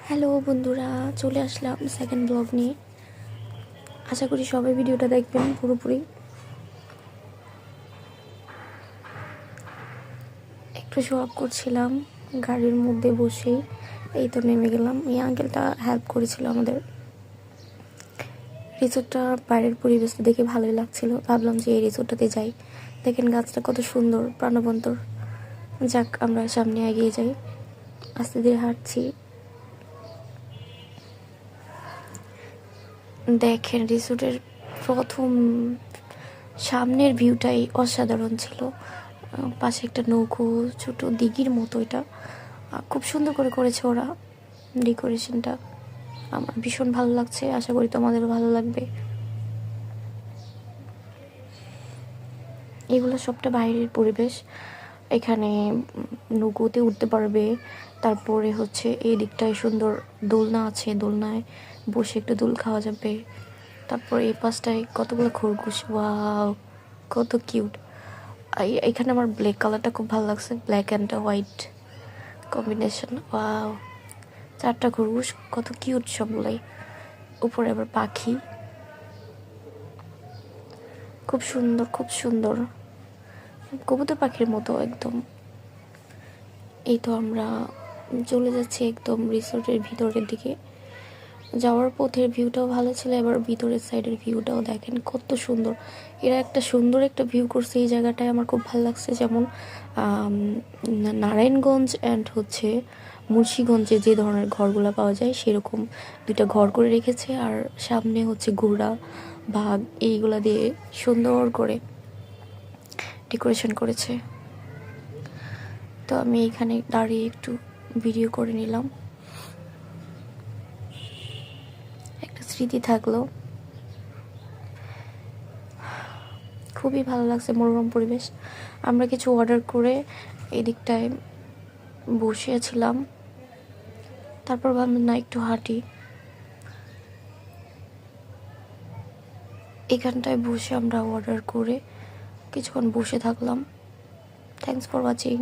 Hello বন্ধুরা, চলে আসলাম second blog নিয়ে। আশা করি সবাই ভিডিওটা দেখবেন পুরোপুরি। একটু শো আপ করছিলাম গাড়ির মধ্যে বসেই, এই তো নেমে গেলাম। এই আঙ্কেলটা হেল্প করেছিল আমাদের। রিসোর্টটা বাইরের পরিবেশটা দেখে ভালোই লাগছিল, ভাবলাম যে এই রিসোর্টটাতে যাই। দেখেন গাছটা কত সুন্দর, প্রাণবন্তর। যাক, আমরা সামনে এগিয়ে যাই, আস্তে ধীরে হাঁটছি। দেখেন রিসোর্টের প্রথম সামনের ভিউটাই অসাধারণ ছিল। পাশে একটা নৌকো, ছোট দিঘির মতো। এটা খুব সুন্দর করে করেছে ওরা ডেকোরেশনটা। আমার ভীষণ ভালো লাগছে, আশা করি তোমাদেরও ভালো লাগবে। এগুলো সবটা বাইরের পরিবেশ। এখানে নৌকোতে উঠতে পারবে। তারপরে হচ্ছে এই দিকটায় সুন্দর দোলনা আছে, দোলনায় বসে একটু দোল খাওয়া যাবে। তারপর এই পাশটায় কতগুলো খরগোশ, ওয়াও কত কিউট। এখানে আমার ব্ল্যাক কালারটা খুব ভালো লাগছে, black and white combination. Wow, 4টা খরগোশ, কত কিউট সবগুলাই। উপরে আবার পাখি, খুব সুন্দর, খুব সুন্দর, কবুতর পাখির মতো একদম। এই তো আমরা চলে যাচ্ছি একদম রিসোর্টের ভিতরের দিকে। যাওয়ার পথের ভিউটাও ভালো ছিল, এবার ভিতরের সাইডের ভিউটাও দেখেন কত সুন্দর। এরা একটা সুন্দর একটা ভিউ করছে এই জায়গাটায়, আমার খুব ভালো লাগছে। যেমন নারায়ণগঞ্জ অ্যান্ড হচ্ছে মুন্সিগঞ্জে যে ধরনের ঘরগুলো পাওয়া যায় সেরকম 2টা ঘর করে রেখেছে। আর সামনে হচ্ছে ঘোড়া, বাঘ, এইগুলা দিয়ে সুন্দর করে ডেকোরেশন করেছে। তো আমি এখানে দাঁড়িয়ে একটু ভিডিও করে নিলাম, একটা স্মৃতি থাকলো। খুবই ভালো লাগছে, মনোরম পরিবেশ। আমরা কিছু অর্ডার করে এদিকটায় বসেছিলাম, তারপর ভাবলাম না একটু হাঁটি। এখানটায় বসে আমরা অর্ডার করে কিছুক্ষণ বসে থাকলাম। Thanks for watching.